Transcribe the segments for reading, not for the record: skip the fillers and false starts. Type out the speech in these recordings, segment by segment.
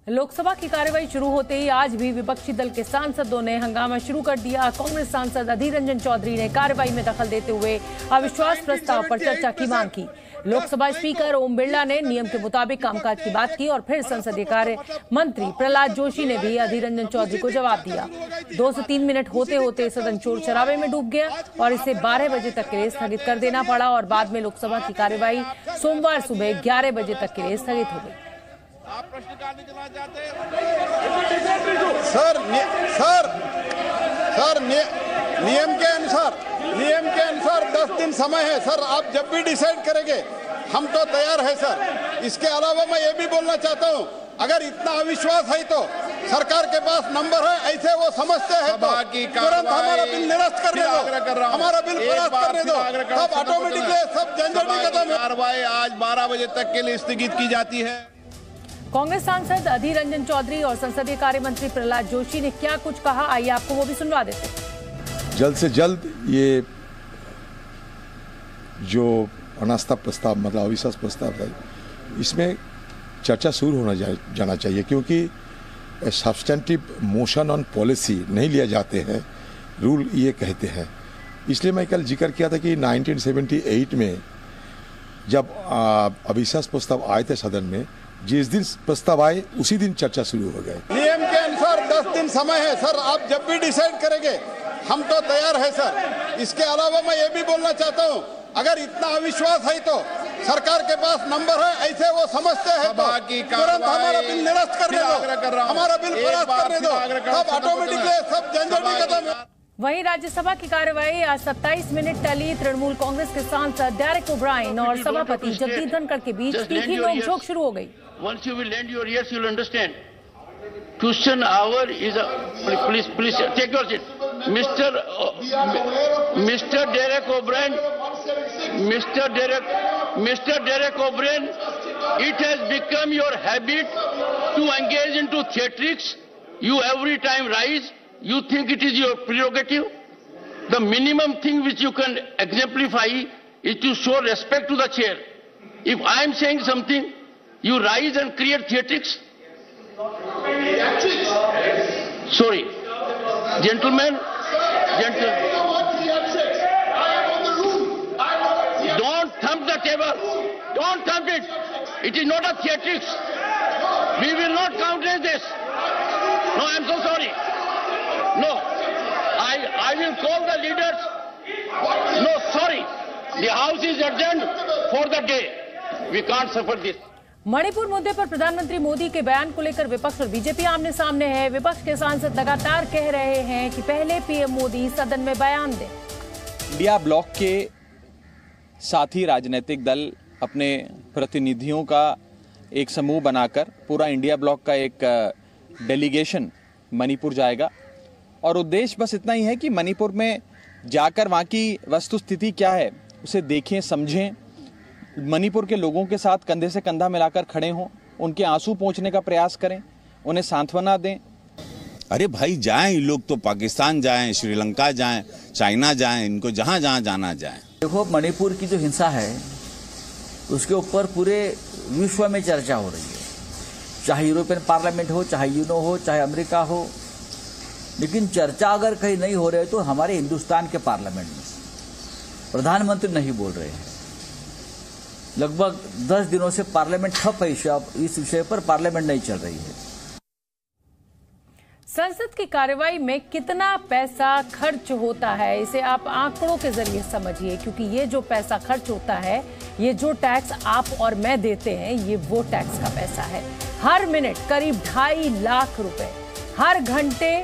लोकसभा की कार्यवाही शुरू होते ही आज भी विपक्षी दल के सांसदों ने हंगामा शुरू कर दिया। कांग्रेस सांसद अधीर रंजन चौधरी ने कार्यवाही में दखल देते हुए अविश्वास प्रस्ताव पर चर्चा की मांग की। लोकसभा स्पीकर ओम बिरला ने नियम के मुताबिक कामकाज की बात की और फिर संसदीय कार्य मंत्री प्रहलाद जोशी ने भी अधीर रंजन चौधरी को जवाब दिया। 2 से 3 मिनट होते होते सदन शोर शराबे में डूब गया और इसे 12 बजे तक के लिए स्थगित कर देना पड़ा और बाद में लोकसभा की कार्यवाही सोमवार सुबह 11 बजे तक के लिए स्थगित हो गई। आप प्रश्नकाल चला जाते हैं। नियम के अनुसार 10 दिन समय है सर। आप जब भी डिसाइड करेंगे हम तो तैयार है सर। इसके अलावा मैं ये भी बोलना चाहता हूँ, अगर इतना अविश्वास है तो सरकार के पास नंबर है, ऐसे वो समझते हैं तो तुरंत हमारा बिल निरस्त करने दो, हमारा बिल पास करने दो, सब ऑटोमेटिकली सब झंझट खत्म। कार्रवाई आज 12 बजे तक के लिए स्थगित की जाती है। कांग्रेस सांसद अधीर रंजन चौधरी और संसदीय कार्य मंत्री प्रहलाद जोशी ने क्या कुछ कहा, आइए आपको वो भी सुनवा देते हैं। जल्द से जल्द ये जो अनास्था प्रस्ताव मतलब अविश्वास प्रस्ताव है, इसमें चर्चा शुरू होना जाना चाहिए, क्योंकि सब्सटेंटिव मोशन ऑन पॉलिसी नहीं लिया जाते हैं, रूल ये कहते हैं। इसलिए मैं कल जिक्र किया था कि 1978 में जब अविश्वास प्रस्ताव आए थे सदन में, जिस दिन प्रस्ताव आए उसी दिन चर्चा शुरू हो गई। नियम के अनुसार 10 दिन समय है सर। आप जब भी डिसाइड करेंगे हम तो तैयार है सर। इसके अलावा मैं ये भी बोलना चाहता हूँ, अगर इतना अविश्वास है तो सरकार के पास नंबर है, ऐसे वो समझते हैं तो तुरंत हमारा बिल निरस्त करने दो, हमारा बिल पास करने दो, सब ऑटोमेटिकली सब झंझट खत्म। वहीं राज्यसभा की कार्यवाही आज 27 मिनट टली। तृणमूल कांग्रेस के सांसद डेरेक ओब्रायन और सभापति जगदीप धनखड़ के बीच तीखी नोकझोंक शुरू हो गई। Once you will lend your ears, you will understand. Question hour is a please take your seat, Mr. Derek O'Brien, Mr. Derek O'Brien. It has become your habit to engage into theatrics. You every time rise. You think it is your prerogative. The minimum thing which you can exemplify is to show respect to the chair. If I am saying something, you rise and create theatrics. Sorry, gentlemen. Don't thump the table. Don't thump it. It is not a theatrics. We will not countenance this. No, I am so sorry. No, I will call the leaders. No, sorry. The house is adjourned for the day. We can't suffer this. Manipur मुद्दे पर प्रधानमंत्री मोदी के बयान को लेकर विपक्ष और BJP आमने सामने है। विपक्ष के सांसद लगातार कह रहे हैं कि पहले पीएम मोदी सदन में बयान दें। इंडिया ब्लॉक के साथी राजनीतिक दल अपने प्रतिनिधियों का एक समूह बनाकर पूरा इंडिया ब्लॉक का एक डेलीगेशन मणिपुर जाएगा और उद्देश्य बस इतना ही है कि मणिपुर में जाकर वहाँ की वस्तुस्थिति क्या है उसे देखें, समझें, मणिपुर के लोगों के साथ कंधे से कंधा मिलाकर खड़े हों, उनके आंसू पोंछने का प्रयास करें, उन्हें सांत्वना दें। अरे भाई जाएं, लोग तो पाकिस्तान जाएं, श्रीलंका जाएं, चाइना जाएं, इनको जहां जहां जाना जाएं। देखो, मणिपुर की जो हिंसा है उसके ऊपर पूरे विश्व में चर्चा हो रही है, चाहे यूरोपियन पार्लियामेंट हो, चाहे यूनो हो, चाहे अमेरिका हो, लेकिन चर्चा अगर कहीं नहीं हो रही तो हमारे हिंदुस्तान के पार्लियामेंट में प्रधानमंत्री नहीं बोल रहे हैं। लगभग 10 दिनों से पार्लियामेंट ठप है, इस विषय पर पार्लियामेंट नहीं चल रही है। संसद की कार्यवाही में कितना पैसा खर्च होता है, इसे आप आंकड़ों के जरिए समझिए, क्योंकि ये जो पैसा खर्च होता है, ये जो टैक्स आप और मैं देते हैं, ये वो टैक्स का पैसा है। हर मिनट करीब 2.5 लाख रुपए, हर घंटे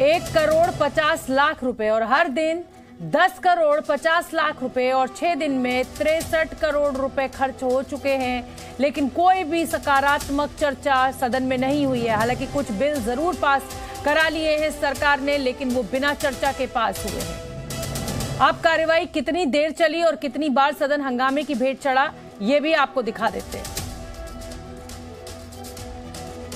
1 करोड़ 50 लाख रुपए और हर दिन 10 करोड़ 50 लाख रुपए और 6 दिन में 63 करोड़ रुपए खर्च हो चुके हैं। लेकिन कोई भी सकारात्मक चर्चा सदन में नहीं हुई है। हालांकि कुछ बिल जरूर पास करा लिए हैं सरकार ने, लेकिन वो बिना चर्चा के पास हुए हैं। अब कार्यवाही कितनी देर चली और कितनी बार सदन हंगामे की भेंट चढ़ा, ये भी आपको दिखा देते हैं।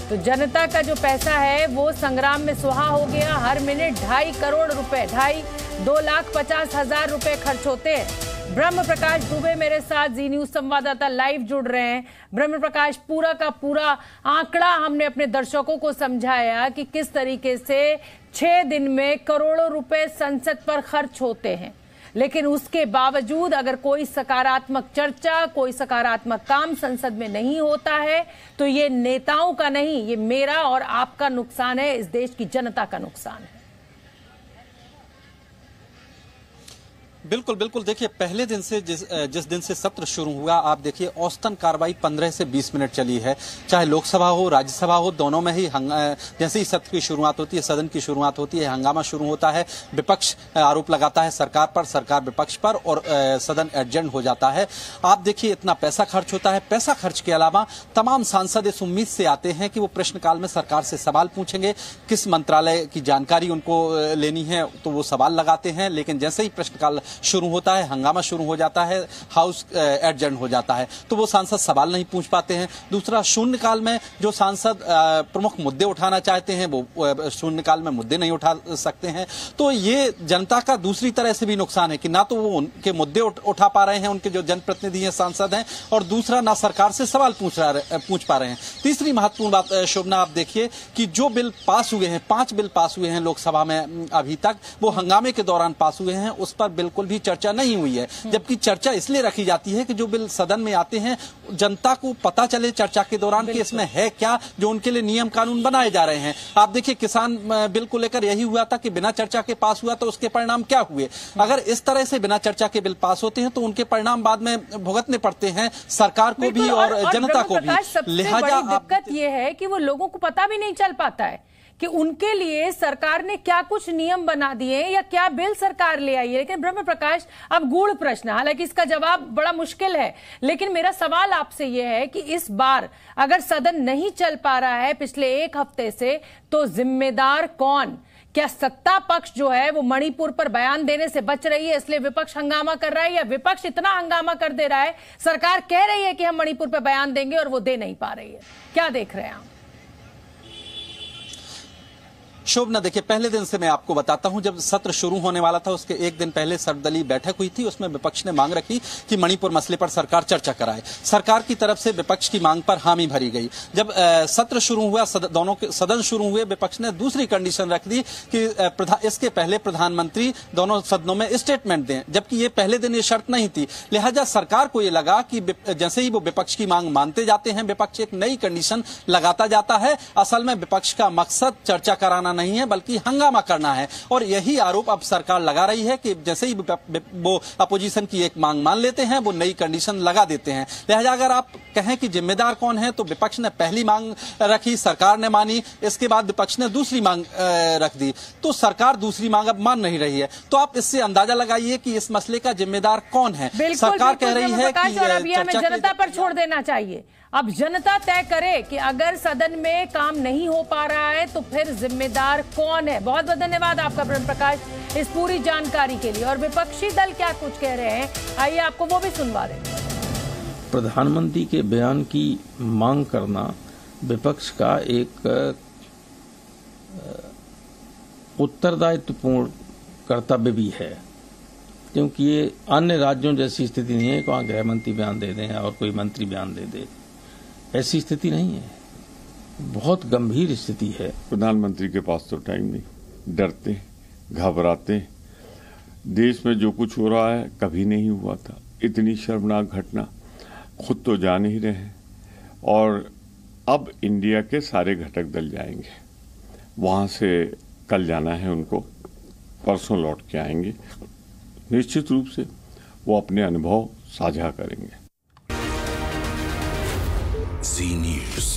तो जनता का जो पैसा है वो संग्राम में सुहा हो गया। हर मिनट 2.5 करोड़ रुपए, 2,50,000 रुपए खर्च होते हैं। ब्रह्म प्रकाश दुबे मेरे साथ जी न्यूज संवाददाता लाइव जुड़ रहे हैं। ब्रह्म प्रकाश, पूरा का पूरा आंकड़ा हमने अपने दर्शकों को समझाया कि किस तरीके से 6 दिन में करोड़ों रुपए संसद पर खर्च होते हैं, लेकिन उसके बावजूद अगर कोई सकारात्मक चर्चा, कोई सकारात्मक काम संसद में नहीं होता है तो ये नेताओं का नहीं, ये मेरा और आपका नुकसान है, इस देश की जनता का नुकसान है। बिल्कुल बिल्कुल। देखिए, पहले दिन से जिस दिन से सत्र शुरू हुआ, आप देखिए औसतन कार्रवाई 15 से 20 मिनट चली है। चाहे लोकसभा हो, राज्यसभा हो, दोनों में ही जैसे ही सत्र की शुरुआत होती है, सदन की शुरुआत होती है, हंगामा शुरू होता है। विपक्ष आरोप लगाता है सरकार पर, सरकार विपक्ष पर, और सदन एडजर्न हो जाता है। आप देखिए, इतना पैसा खर्च होता है। पैसा खर्च के अलावा तमाम सांसद इस उम्मीद से आते हैं कि वो प्रश्नकाल में सरकार से सवाल पूछेंगे, किस मंत्रालय की जानकारी उनको लेनी है तो वो सवाल लगाते हैं। लेकिन जैसे ही प्रश्नकाल शुरू होता है, हंगामा शुरू हो जाता है, हाउस एडजर्न हो जाता है, तो वो सांसद सवाल नहीं पूछ पाते हैं। दूसरा, शून्यकाल में जो सांसद प्रमुख मुद्दे उठाना चाहते हैं वो शून्यकाल में मुद्दे नहीं उठा सकते हैं। तो ये जनता का दूसरी तरह से भी नुकसान है कि ना तो वो उनके मुद्दे उठा पा रहे हैं, उनके जो जनप्रतिनिधि हैं, सांसद हैं, और दूसरा ना सरकार से सवाल पूछ पा रहे हैं। तीसरी महत्वपूर्ण बात शोभना, आप देखिए कि जो बिल पास हुए हैं, 5 बिल पास हुए हैं लोकसभा में अभी तक, वो हंगामे के दौरान पास हुए हैं, उस पर बिल्कुल भी चर्चा नहीं हुई है। जबकि चर्चा इसलिए रखी जाती है कि जो बिल सदन में आते हैं जनता को पता चले चर्चा के दौरान कि इसमें है क्या, जो उनके लिए नियम कानून बनाए जा रहे हैं। आप देखिए, किसान बिल को लेकर यही हुआ था कि बिना चर्चा के पास हुआ तो उसके परिणाम क्या हुए। अगर इस तरह से बिना चर्चा के बिल पास होते हैं तो उनके परिणाम बाद में भुगतने पड़ते हैं सरकार को भी और जनता को भी। लिहाजा दिक्कत यह है कि वो लोगों को पता भी नहीं चल पाता है कि उनके लिए सरकार ने क्या कुछ नियम बना दिए या क्या बिल सरकार ले आई है। लेकिन ब्रह्म प्रकाश, अब गूढ़ प्रश्न, हालांकि इसका जवाब बड़ा मुश्किल है, लेकिन मेरा सवाल आपसे यह है कि इस बार अगर सदन नहीं चल पा रहा है पिछले 1 हफ्ते से, तो जिम्मेदार कौन? क्या सत्ता पक्ष जो है वो मणिपुर पर बयान देने से बच रही है इसलिए विपक्ष हंगामा कर रहा है, या विपक्ष इतना हंगामा कर दे रहा है, सरकार कह रही है कि हम मणिपुर पर बयान देंगे और वो दे नहीं पा रही है? क्या देख रहे हैं आप? शोभना, देखिए, पहले दिन से मैं आपको बताता हूं, जब सत्र शुरू होने वाला था उसके 1 दिन पहले सर्वदलीय बैठक हुई थी। उसमें विपक्ष ने मांग रखी कि मणिपुर मसले पर सरकार चर्चा कराए। सरकार की तरफ से विपक्ष की मांग पर हामी भरी गई। जब सत्र शुरू हुआ, दोनों के सदन शुरू हुए, विपक्ष ने दूसरी कंडीशन रख दी कि इसके पहले प्रधानमंत्री दोनों सदनों में स्टेटमेंट दें, जबकि ये पहले दिन ये शर्त नहीं थी। लिहाजा सरकार को ये लगा कि जैसे ही वो विपक्ष की मांग मानते जाते हैं, विपक्ष एक नई कंडीशन लगाता जाता है। असल में विपक्ष का मकसद चर्चा कराना नहीं है बल्कि हंगामा करना है, और यही आरोप अब सरकार लगा रही है कि जैसे ही वो अपोजिशन की एक मांग मान लेते हैं, वो नई कंडीशन लगा देते हैं। लिहाजा अगर आप कहें कि जिम्मेदार कौन है, तो विपक्ष ने पहली मांग रखी, सरकार ने मानी, इसके बाद विपक्ष ने दूसरी मांग रख दी, तो सरकार दूसरी मांग अब मान नहीं रही है। तो आप इससे अंदाजा लगाइए कि इस मसले का जिम्मेदार कौन है। सरकार कह रही है कि जनता पर छोड़ देना चाहिए। अब जनता तय करे कि अगर सदन में काम नहीं हो पा रहा है तो फिर जिम्मेदार कौन है। बहुत बहुत धन्यवाद आपका ब्रह्म प्रकाश इस पूरी जानकारी के लिए। और विपक्षी दल क्या कुछ कह रहे हैं, आइए आपको वो भी सुनवा दें। प्रधानमंत्री के बयान की मांग करना विपक्ष का एक उत्तरदायित्वपूर्ण कर्तव्य भी है, क्योंकि ये अन्य राज्यों जैसी स्थिति नहीं है कि वहां गृह मंत्री बयान दे दें और कोई मंत्री बयान दे दे। ऐसी स्थिति नहीं है, बहुत गंभीर स्थिति है। प्रधानमंत्री के पास तो टाइम नहीं, डरते, घबराते। देश में जो कुछ हो रहा है कभी नहीं हुआ था। इतनी शर्मनाक घटना खुद तो जान ही रहे हैं, और अब इंडिया के सारे घटक दल जाएंगे वहां से। कल जाना है उनको, परसों लौट के आएंगे। निश्चित रूप से वो अपने अनुभव साझा करेंगे। Z News.